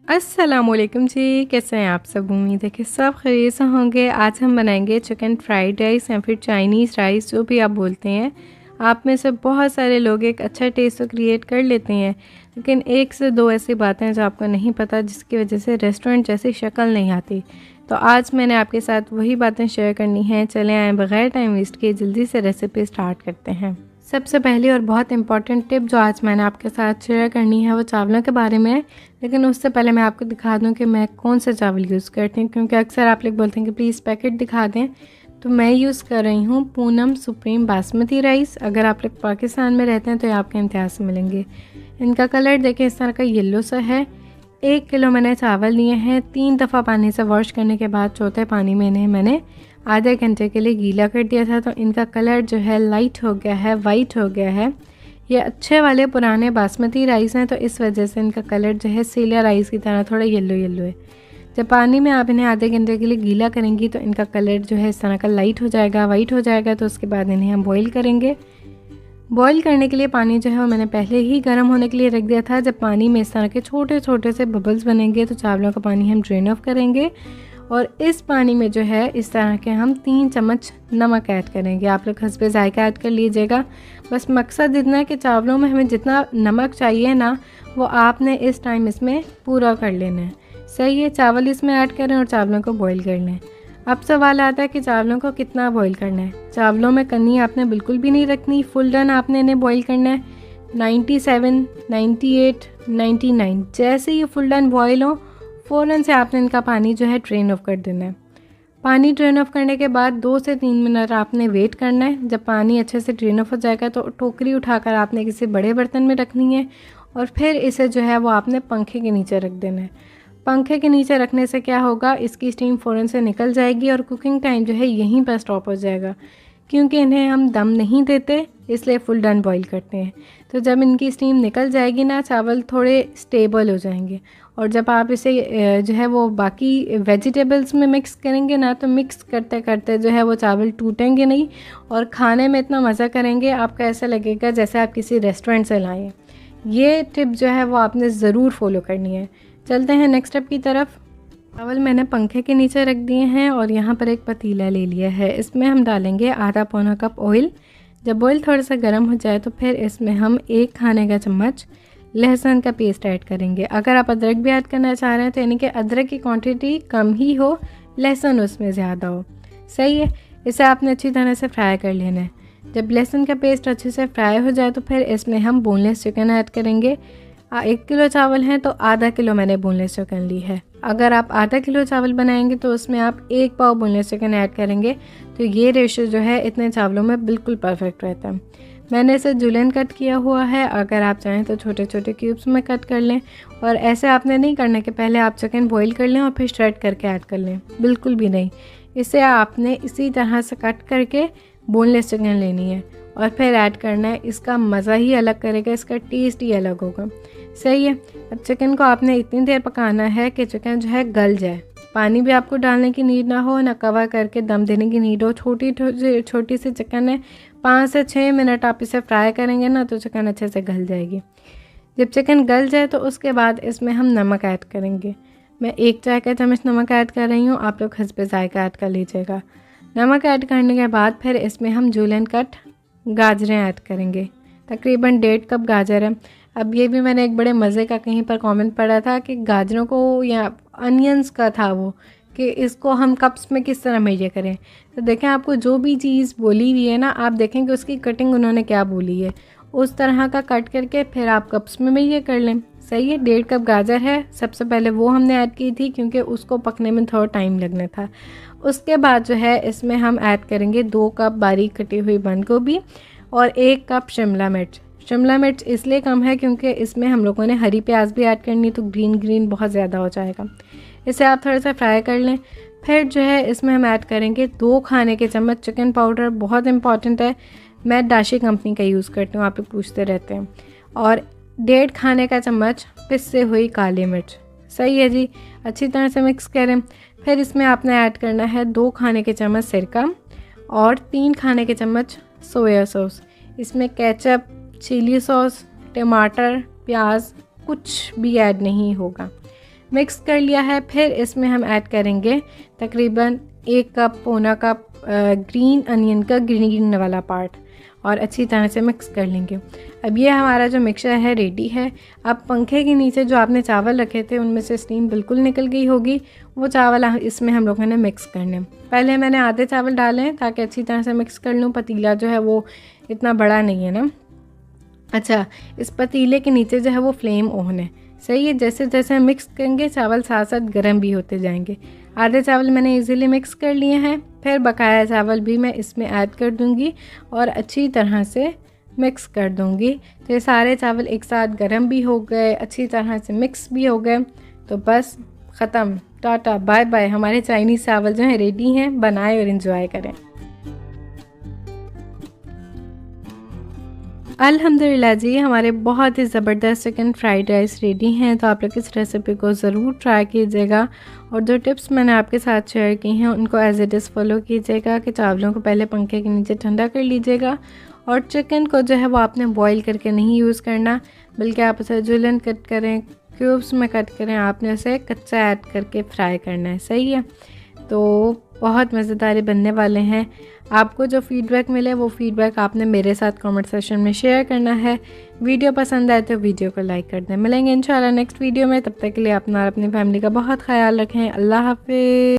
अस्सलामुअलैकुम जी, कैसे हैं आप सब। उम्मीद है कि सब खैरियत से होंगे। आज हम बनाएंगे चिकन फ्राइड राइस या फिर चाइनीज़ राइस, जो भी आप बोलते हैं। आप में से बहुत सारे लोग एक अच्छा टेस्ट तो क्रिएट कर लेते हैं, लेकिन एक से दो ऐसी बातें हैं जो आपको नहीं पता, जिसकी वजह से रेस्टोरेंट जैसी शक्ल नहीं आती। तो आज मैंने आपके साथ वही बातें शेयर करनी हैं। चले आएँ बग़ैर टाइम वेस्ट किए जल्दी से रेसिपी स्टार्ट करते हैं। सबसे पहली और बहुत इंपॉर्टेंट टिप जो आज मैंने आपके साथ शेयर करनी है वो चावलों के बारे में है। लेकिन उससे पहले मैं आपको दिखा दूं कि मैं कौन से चावल यूज़ करती हूँ, क्योंकि अक्सर आप लोग बोलते हैं कि प्लीज़ पैकेट दिखा दें। तो मैं यूज़ कर रही हूँ पूनम सुप्रीम बासमती राइस। अगर आप लोग पाकिस्तान में रहते हैं तो ये आपके इम्तियाज़ से मिलेंगे। इनका कलर देखें, इस तरह का येलो सा है। 1 किलो मैंने चावल लिए हैं। 3 दफ़ा पानी से वॉश करने के बाद चौथे पानी में इन्हें मैंने आधे घंटे के लिए गीला कर दिया था। तो इनका कलर जो है लाइट हो गया है, वाइट हो गया है। ये अच्छे वाले पुराने बासमती राइस हैं, तो इस वजह से इनका कलर जो है सेलिया राइस की तरह थोड़ा येलो येलो है। जब पानी में आप इन्हें आधे घंटे के लिए गीला करेंगी तो इनका कलर जो है इस तरह का लाइट हो जाएगा, वाइट हो जाएगा। तो उसके बाद इन्हें हम बॉईल करेंगे। बॉईल करने के लिए पानी जो है वो मैंने पहले ही गर्म होने के लिए रख दिया था। जब पानी में इस तरह के छोटे छोटे से बबल्स बनेंगे तो चावलों का पानी हम ड्रेन ऑफ करेंगे, और इस पानी में जो है इस तरह के हम 3 चम्मच नमक ऐड करेंगे। आप लोग हस्बे ज़ायका ऐड कर लीजिएगा। बस मकसद इतना है कि चावलों में हमें जितना नमक चाहिए ना, वो आपने इस टाइम इसमें पूरा कर लेना है। सही है, चावल इसमें ऐड करें और चावलों को बॉईल कर लें। अब सवाल आता है कि चावलों को कितना बॉईल करना है। चावलों में कनी आपने बिल्कुल भी नहीं रखनी, फुल डन आपने इन्हें बॉईल करना है। 97, 98, 99 जैसे ये फुल डन बॉईल हो, फ़ौरन से आपने इनका पानी जो है ड्रेन ऑफ कर देना है। पानी ड्रेन ऑफ करने के बाद 2 से 3 मिनट आपने वेट करना है। जब पानी अच्छे से ड्रेन ऑफ हो जाएगा तो टोकरी उठाकर आपने किसी बड़े बर्तन में रखनी है, और फिर इसे जो है वो आपने पंखे के नीचे रख देना है। पंखे के नीचे रखने से क्या होगा, इसकी स्टीम फ़ौरन से निकल जाएगी और कुकिंग टाइम जो है यहीं पर स्टॉप हो जाएगा। क्योंकि इन्हें हम दम नहीं देते, इसलिए फुल डन बॉईल करते हैं। तो जब इनकी स्टीम निकल जाएगी ना, चावल थोड़े स्टेबल हो जाएंगे। और जब आप इसे जो है वो बाकी वेजिटेबल्स में मिक्स करेंगे ना, तो मिक्स करते करते जो है वो चावल टूटेंगे नहीं, और खाने में इतना मज़ा करेंगे, आपका ऐसा लगेगा जैसे आप किसी रेस्टोरेंट से लाए हैं। ये टिप जो है वो आपने ज़रूर फॉलो करनी है। चलते हैं नेक्स्ट स्टेप की तरफ। चावल मैंने पंखे के नीचे रख दिए हैं, और यहाँ पर एक पतीला ले लिया है। इसमें हम डालेंगे आधा पौना कप ऑयल। जब ऑयल थोड़ा सा गर्म हो जाए तो फिर इसमें हम 1 खाने का चम्मच लहसुन का पेस्ट ऐड करेंगे। अगर आप अदरक भी ऐड करना चाह रहे हैं तो यानी कि अदरक की क्वांटिटी कम ही हो, लहसुन उसमें ज़्यादा हो। सही है, इसे आपने अच्छी तरह से फ्राई कर लेना है। जब लहसुन का पेस्ट अच्छे से फ्राई हो जाए तो फिर इसमें हम बोनलेस चिकन ऐड करेंगे। 1 किलो चावल हैं तो आधा किलो मैंने बोनलेस चिकन ली है। अगर आप आधा किलो चावल बनाएंगे तो उसमें आप 1 पाव बोनलेस चिकन ऐड करेंगे, तो ये रेशो जो है इतने चावलों में बिल्कुल परफेक्ट रहता है। मैंने इसे जुलियन कट किया हुआ है। अगर आप चाहें तो छोटे छोटे क्यूब्स में कट कर लें, और ऐसे आपने नहीं करने के पहले आप चिकन बॉईल कर लें और फिर श्रेड करके ऐड कर लें, बिल्कुल भी नहीं। इसे आपने इसी तरह से कट करके बोनलेस चिकन लेनी है और फिर ऐड करना है। इसका मज़ा ही अलग करेगा, इसका टेस्ट ही अलग होगा। सही है, अब चिकन को आपने इतनी देर पकाना है कि चिकन जो है गल जाए। पानी भी आपको डालने की नीड ना हो, ना कवर करके दम देने की नीड हो। छोटी सी चिकन है, 5 से 6 मिनट आप इसे फ्राई करेंगे ना तो चिकन अच्छे से गल जाएगी। जब चिकन गल जाए तो उसके बाद इसमें हम नमक ऐड करेंगे। मैं 1 चाय का चम्मच नमक ऐड कर रही हूँ, आप लोग हस्बे ज़ायका ऐड कर लीजिएगा। नमक ऐड करने के बाद फिर इसमें हम जूलियन कट गाजरें ऐड करेंगे। तकरीबन 1.5 कप गाजर है। अब ये भी मैंने एक बड़े मज़े का कहीं पर कमेंट पढ़ा था कि गाजरों को, या अनियंस का था वो, कि इसको हम कप्स में किस तरह मेजर करें। तो देखें, आपको जो भी चीज़ बोली हुई है ना, आप देखें कि उसकी कटिंग उन्होंने क्या बोली है, उस तरह का कट करके फिर आप कप्स में मेजर कर लें। सही है, 1.5 कप गाजर है। सबसे पहले वो हमने ऐड की थी क्योंकि उसको पकने में थोड़ा टाइम लगना था। उसके बाद जो है इसमें हम ऐड करेंगे 2 कप बारीक कटी हुई बंद गोभी और 1 कप शिमला मिर्च। शिमला मिर्च इसलिए कम है क्योंकि इसमें हम लोगों ने हरी प्याज भी ऐड करनी, तो ग्रीन बहुत ज़्यादा हो जाएगा। इसे आप थोड़ा सा फ्राई कर लें। फिर जो है इसमें हम ऐड करेंगे 2 खाने के चम्मच चिकन पाउडर। बहुत इंपॉर्टेंट है, मैं दाशी कंपनी का यूज़ करती हूँ, आप लोग पूछते रहते हैं। और 1.5 खाने का चम्मच पिसे हुई काली मिर्च। सही है जी, अच्छी तरह से मिक्स करें। फिर इसमें आपने ऐड करना है 2 खाने के चम्मच सिरका और 3 खाने के चम्मच सोया सॉस। इसमें केचप, चिली सॉस, टमाटर, प्याज कुछ भी ऐड नहीं होगा। मिक्स कर लिया है। फिर इसमें हम ऐड करेंगे तकरीबन 1 कप पौना कप ग्रीन अनियन का ग्रीन वाला पार्ट और अच्छी तरह से मिक्स कर लेंगे। अब ये हमारा जो मिक्सचर है रेडी है। अब पंखे के नीचे जो आपने चावल रखे थे उनमें से स्टीम बिल्कुल निकल गई होगी, वो चावल इसमें हम लोगों ने मिक्स करने। पहले मैंने आधे चावल डाले हैं ताकि अच्छी तरह से मिक्स कर लूँ। पतीला जो है वो इतना बड़ा नहीं है ना। अच्छा, इस पतीले के नीचे जो है वो फ्लेम ऑन है, सही है। जैसे जैसे हम मिक्स करेंगे चावल साथ साथ गर्म भी होते जाएंगे। आधे चावल मैंने इजीली मिक्स कर लिए हैं। फिर बकाया चावल भी मैं इसमें ऐड कर दूंगी और अच्छी तरह से मिक्स कर दूंगी। तो ये सारे चावल एक साथ गर्म भी हो गए, अच्छी तरह से मिक्स भी हो गए। तो बस ख़त्म, टाटा बाय बाय, हमारे चाइनीज़ चावल जो हैं रेडी हैं। बनाएं और इन्जॉय करें। अल्हम्दुलिल्लाह जी, हमारे बहुत ही ज़बरदस्त चिकन फ्राइड राइस रेडी हैं। तो आप लोग इस रेसिपी को ज़रूर ट्राई कीजिएगा और जो टिप्स मैंने आपके साथ शेयर की हैं उनको एज़ इट इज़ फॉलो कीजिएगा कि चावलों को पहले पंखे के नीचे ठंडा कर लीजिएगा और चिकन को जो है वो आपने बॉईल करके नहीं यूज़ करना, बल्कि आप उसे जुलन कट करें, क्यूब्स में कट करें, आपने उसे कच्चा ऐड करके फ्राई करना है, सही है। तो बहुत मज़ेदार बनने वाले हैं। आपको जो फ़ीडबैक मिले वो फ़ीडबैक आपने मेरे साथ कमेंट सेक्शन में शेयर करना है। वीडियो पसंद आए तो वीडियो को लाइक कर दें। मिलेंगे इंशाल्लाह नेक्स्ट वीडियो में, तब तक के लिए अपना और अपनी फैमिली का बहुत ख्याल रखें। अल्लाह हाफ़िज़।